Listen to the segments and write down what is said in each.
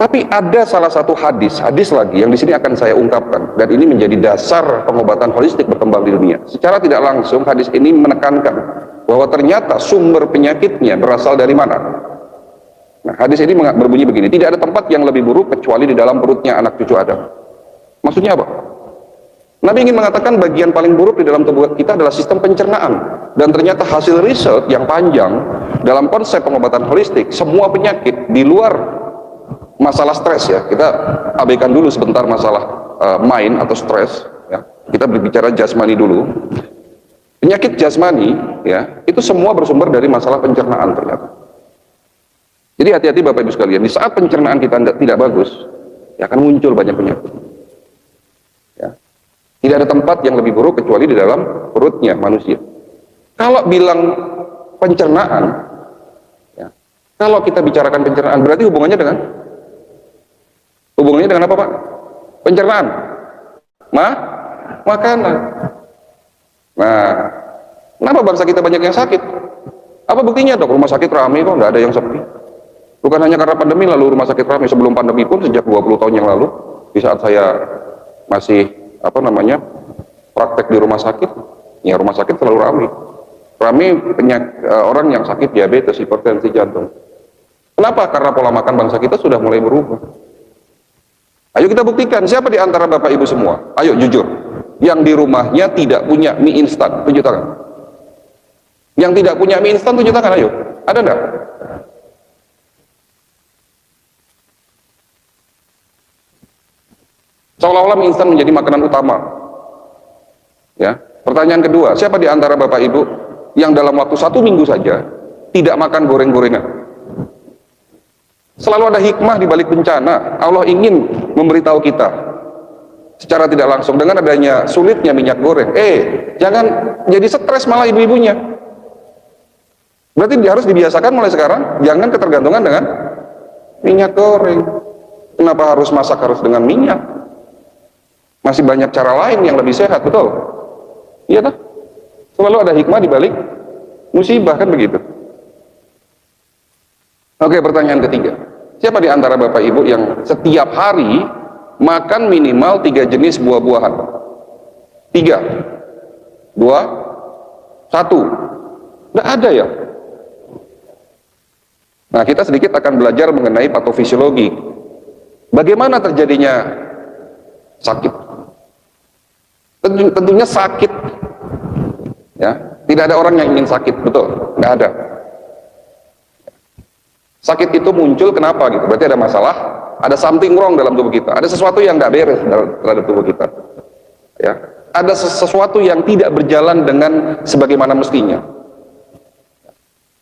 Tapi ada salah satu hadis lagi yang di sini akan saya ungkapkan, dan ini menjadi dasar pengobatan holistik berkembang di dunia. Secara tidak langsung hadis ini menekankan bahwa ternyata sumber penyakitnya berasal dari mana. Nah, hadis ini berbunyi begini, tidak ada tempat yang lebih buruk kecuali di dalam perutnya anak cucu Adam. Maksudnya apa? Nabi ingin mengatakan bagian paling buruk di dalam tubuh kita adalah sistem pencernaan. Dan ternyata hasil riset yang panjang dalam konsep pengobatan holistik, semua penyakit di luar masalah stres, ya, kita abaikan dulu sebentar masalah mind atau stres, ya. Kita berbicara jasmani dulu. Penyakit jasmani, ya, itu semua bersumber dari masalah pencernaan ternyata. Jadi hati-hati Bapak Ibu sekalian, di saat pencernaan kita tidak bagus, ya akan muncul banyak penyakit. Ya. Tidak ada tempat yang lebih buruk kecuali di dalam perutnya manusia. Kalau bilang pencernaan, ya, kalau kita bicarakan pencernaan berarti hubungannya dengan apa, Pak? Pencernaan, makanan. Nah, kenapa bangsa kita banyak yang sakit? Apa buktinya, Dok? Rumah sakit ramai kok, nggak ada yang sepi. Bukan hanya karena pandemi lalu rumah sakit ramai, sebelum pandemi pun sejak 20 tahun yang lalu, di saat saya masih praktek di rumah sakit, ya rumah sakit selalu ramai. Ramai orang yang sakit diabetes, hipertensi jantung. Kenapa? Karena pola makan bangsa kita sudah mulai berubah. Ayo kita buktikan, siapa di antara Bapak Ibu semua, ayo jujur, yang di rumahnya tidak punya mie instan, tunjuk tangan. Yang tidak punya mie instan, tunjuk tangan, ayo. Ada enggak? Seolah-olah mie instan menjadi makanan utama. Ya. Pertanyaan kedua, siapa di antara Bapak Ibu yang dalam waktu 1 minggu saja tidak makan goreng-gorengan? Selalu ada hikmah di balik bencana. Allah ingin memberitahu kita secara tidak langsung dengan adanya sulitnya minyak goreng. Jangan jadi stres malah ibu-ibunya. Berarti harus dibiasakan mulai sekarang, jangan ketergantungan dengan minyak goreng. Kenapa harus masak harus dengan minyak? Masih banyak cara lain yang lebih sehat, betul? Iya tak? Selalu ada hikmah di balik musibah, kan begitu? Oke, pertanyaan ketiga. Siapa di antara Bapak Ibu yang setiap hari makan minimal 3 jenis buah-buahan? 3, 2, 1. Nggak ada ya? Nah, kita sedikit akan belajar mengenai patofisiologi. Bagaimana terjadinya sakit? Tentunya sakit. Ya, tidak ada orang yang ingin sakit, betul? Nggak ada. Sakit itu muncul kenapa gitu? Berarti ada masalah, ada something wrong dalam tubuh kita, ada sesuatu yang nggak beres terhadap tubuh kita. Ya, ada sesuatu yang tidak berjalan dengan sebagaimana mestinya.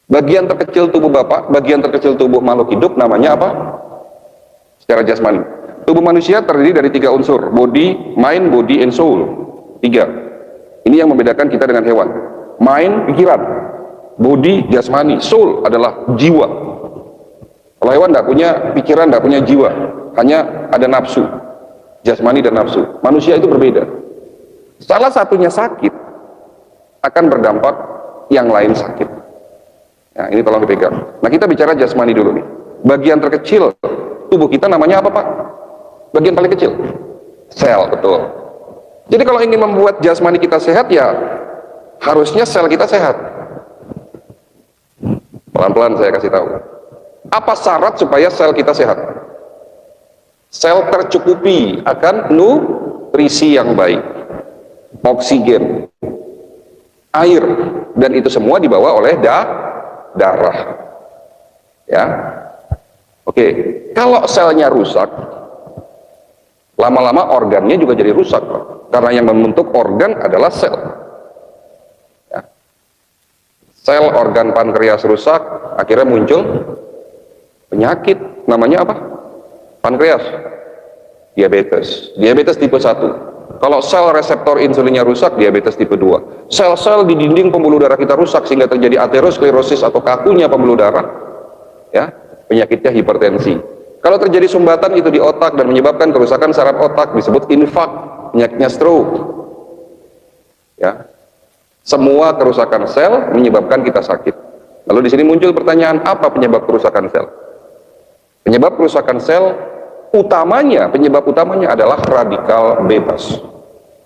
Bagian terkecil tubuh Bapak, bagian terkecil tubuh makhluk hidup namanya apa? Secara jasmani. Tubuh manusia terdiri dari 3 unsur, body, mind, body, and soul. 3. Ini yang membedakan kita dengan hewan. Mind, pikiran. Body, jasmani. Soul adalah jiwa. Kalau hewan tidak punya pikiran, tidak punya jiwa, hanya ada nafsu, jasmani dan nafsu. Manusia itu berbeda. Salah satunya sakit akan berdampak yang lain sakit. Nah, ini tolong dipegang. Nah, kita bicara jasmani dulu nih. Bagian terkecil tubuh kita namanya apa, Pak? Bagian paling kecil? Sel, betul. Jadi kalau ingin membuat jasmani kita sehat, ya harusnya sel kita sehat. Pelan-pelan saya kasih tahu. Apa syarat supaya sel kita sehat? Sel tercukupi akan nutrisi yang baik, oksigen, air, dan itu semua dibawa oleh darah. Ya, oke. Kalau selnya rusak, lama-lama organnya juga jadi rusak, karena yang membentuk organ adalah sel. Ya. Sel organ pankreas rusak, akhirnya muncul penyakit, namanya apa? Pankreas, diabetes tipe 1. Kalau sel reseptor insulinnya rusak, diabetes tipe 2. Sel-sel di dinding pembuluh darah kita rusak sehingga terjadi aterosklerosis atau kakunya pembuluh darah, ya, penyakitnya hipertensi. Kalau terjadi sumbatan itu di otak dan menyebabkan kerusakan saraf otak, disebut infak, penyakitnya stroke. Ya, semua kerusakan sel menyebabkan kita sakit. Lalu di sini muncul pertanyaan, apa penyebab kerusakan sel? Penyebab kerusakan sel utamanya, penyebab utamanya adalah radikal bebas.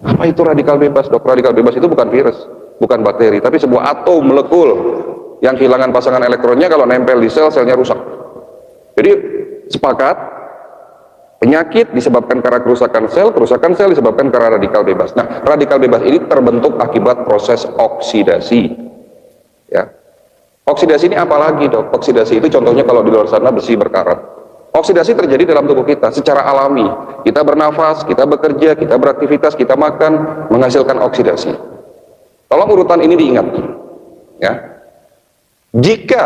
Apa itu radikal bebas, dok? Radikal bebas itu bukan virus, bukan bakteri, tapi sebuah atom molekul yang kehilangan pasangan elektronnya, kalau nempel di sel, selnya rusak. Jadi sepakat, penyakit disebabkan karena kerusakan sel disebabkan karena radikal bebas. Nah, radikal bebas ini terbentuk akibat proses oksidasi. Ya. Oksidasi ini apalagi, dok? Oksidasi itu contohnya kalau di luar sana besi berkarat. Oksidasi terjadi dalam tubuh kita secara alami. Kita bernafas, kita bekerja, kita beraktivitas, kita makan, menghasilkan oksidasi. Tolong urutan ini diingat. Ya. Jika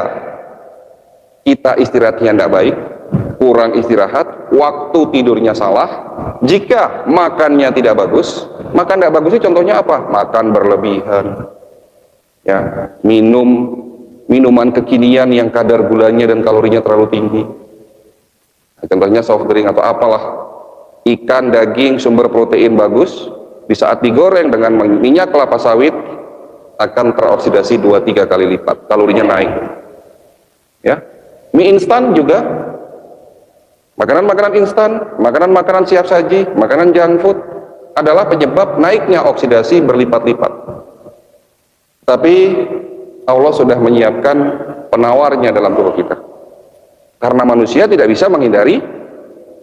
kita istirahatnya tidak baik, kurang istirahat, waktu tidurnya salah, jika makannya tidak bagus, makan tidak bagus itu contohnya apa? Makan berlebihan, ya, minuman kekinian yang kadar gulanya dan kalorinya terlalu tinggi. Contohnya soft drink atau apalah. Ikan, daging, sumber protein bagus, di saat digoreng dengan minyak kelapa sawit akan teroksidasi 2-3 kali lipat, kalorinya naik. Ya, mie instan juga, makanan-makanan instan, makanan-makanan siap saji, makanan junk food adalah penyebab naiknya oksidasi berlipat-lipat. Tapi Allah sudah menyiapkan penawarnya dalam tubuh kita. Karena manusia tidak bisa menghindari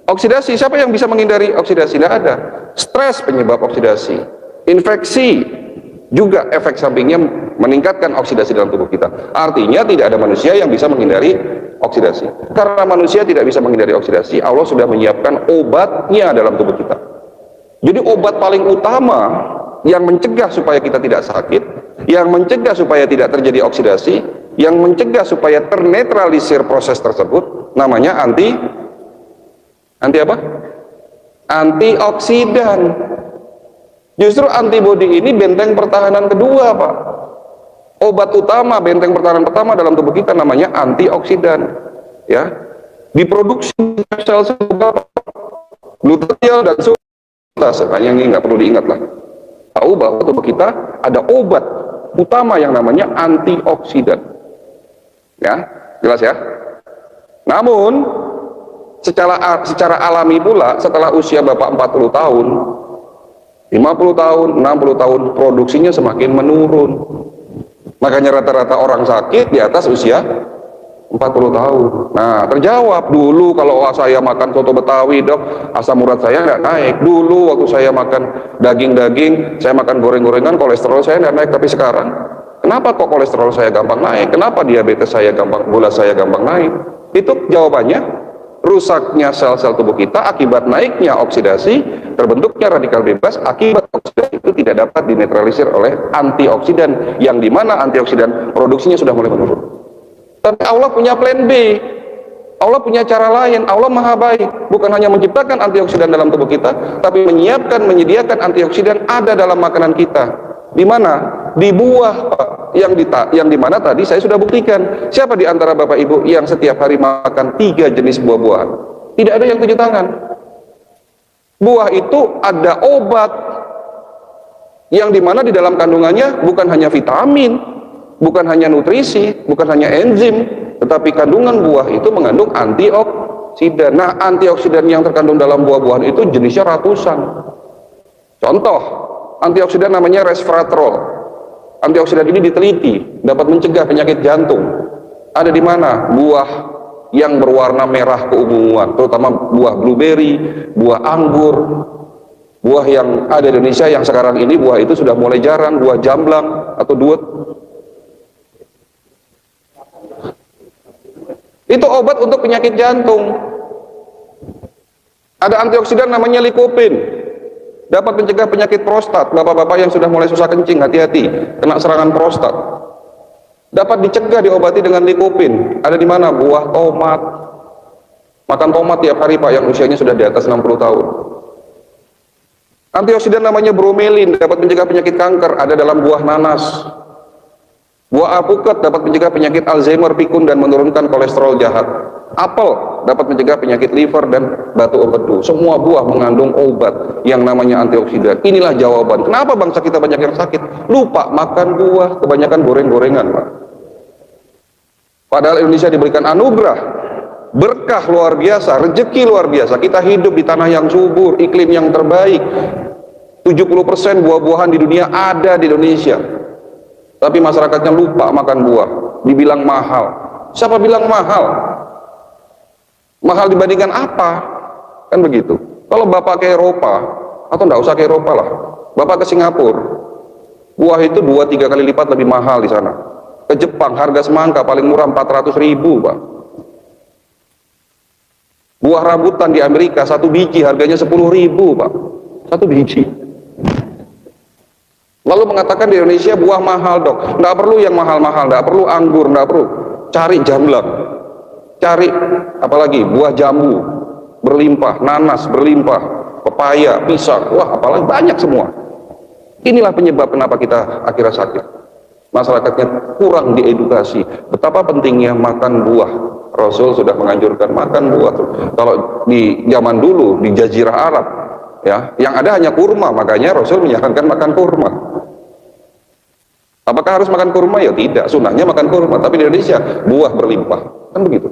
oksidasi. Siapa yang bisa menghindari oksidasi? Tidak ada. Stres penyebab oksidasi. Infeksi juga efek sampingnya meningkatkan oksidasi dalam tubuh kita. Artinya tidak ada manusia yang bisa menghindari oksidasi. Karena manusia tidak bisa menghindari oksidasi, Allah sudah menyiapkan obatnya dalam tubuh kita. Jadi obat paling utama yang mencegah supaya kita tidak sakit, yang mencegah supaya tidak terjadi oksidasi, yang mencegah supaya ternetralisir proses tersebut, namanya anti apa? Antioksidan. Justru antibodi ini benteng pertahanan kedua, Pak. Obat utama, benteng pertahanan pertama dalam tubuh kita namanya antioksidan. Ya, diproduksi sel-sel glutathione dan sukrase. Yang ini nggak perlu diingat lah. Tahu bahwa tubuh kita ada obat utama yang namanya antioksidan. Ya, jelas ya. Namun secara alami pula setelah usia Bapak 40 tahun, 50 tahun, 60 tahun produksinya semakin menurun. Makanya rata-rata orang sakit di atas usia 40 tahun. Nah, terjawab dulu kalau saya makan soto Betawi, dok, asam urat saya nggak naik. Dulu waktu saya makan daging-daging, saya makan goreng-gorengan, kolesterol saya nggak naik. Tapi sekarang, kenapa kok kolesterol saya gampang naik? Kenapa diabetes saya gampang, gula saya gampang naik? Itu jawabannya, rusaknya sel-sel tubuh kita akibat naiknya oksidasi, terbentuknya radikal bebas akibat oksidasi itu tidak dapat dinetralisir oleh antioksidan, yang dimana antioksidan produksinya sudah mulai menurun. Tapi Allah punya plan B, Allah punya cara lain. Allah maha baik, bukan hanya menciptakan antioksidan dalam tubuh kita, tapi menyiapkan, menyediakan antioksidan ada dalam makanan kita. Di mana? Di buah, Pak. Yang dimana tadi saya sudah buktikan. Siapa di antara Bapak Ibu yang setiap hari makan 3 jenis buah-buahan? Tidak ada yang 7 tangan. Buah itu ada obat yang dimana di dalam kandungannya bukan hanya vitamin, bukan hanya nutrisi, bukan hanya enzim, tetapi kandungan buah itu mengandung antioksidan. Nah, antioksidan yang terkandung dalam buah-buahan itu jenisnya ratusan. Contoh, antioksidan namanya resveratrol. Antioksidan ini diteliti dapat mencegah penyakit jantung. Ada di mana? Buah yang berwarna merah keunguan, terutama buah blueberry, buah anggur, buah yang ada di Indonesia yang sekarang ini buah itu sudah mulai jarang, buah jamblang atau duet. Itu obat untuk penyakit jantung. Ada antioksidan namanya lycopene, dapat mencegah penyakit prostat. Bapak-bapak yang sudah mulai susah kencing, hati-hati, kena serangan prostat. Dapat dicegah, diobati dengan lycopene. Ada di mana? Buah tomat. Makan tomat tiap hari, Pak, yang usianya sudah di atas 60 tahun. Antioksidan namanya bromelin, dapat mencegah penyakit kanker, ada dalam buah nanas. Buah alpukat dapat mencegah penyakit Alzheimer, pikun, dan menurunkan kolesterol jahat. Apel dapat mencegah penyakit liver dan batu empedu. Semua buah mengandung obat yang namanya antioksidan. Inilah jawaban kenapa bangsa kita banyak yang sakit. Lupa makan buah, kebanyakan goreng-gorengan, Pak. Padahal Indonesia diberikan anugerah berkah luar biasa, rezeki luar biasa. Kita hidup di tanah yang subur, iklim yang terbaik. 70% buah-buahan di dunia ada di Indonesia. Tapi masyarakatnya lupa makan buah, dibilang mahal. Siapa bilang mahal? Mahal dibandingkan apa? Kan begitu. Kalau Bapak ke Eropa, atau enggak usah ke Eropa lah, Bapak ke Singapura, buah itu 2-3 kali lipat lebih mahal di sana. Ke Jepang, harga semangka paling murah 400.000, Pak. Buah rambutan di Amerika, satu biji harganya 10.000, Pak. Satu biji. Lalu mengatakan di Indonesia buah mahal, Dok. Nggak perlu yang mahal-mahal, nggak perlu anggur, nggak perlu. Cari jamblang, cari apalagi buah jambu berlimpah, nanas berlimpah, pepaya, pisang, wah apalagi banyak semua. Inilah penyebab kenapa kita akhirnya sakit. Masyarakatnya kurang diedukasi betapa pentingnya makan buah. Rasul sudah menganjurkan makan buah. Kalau di zaman dulu di Jazirah Arab, ya, yang ada hanya kurma, makanya Rasul menyarankan makan kurma. Apakah harus makan kurma? Ya tidak, sunahnya makan kurma. Tapi di Indonesia buah berlimpah, kan begitu.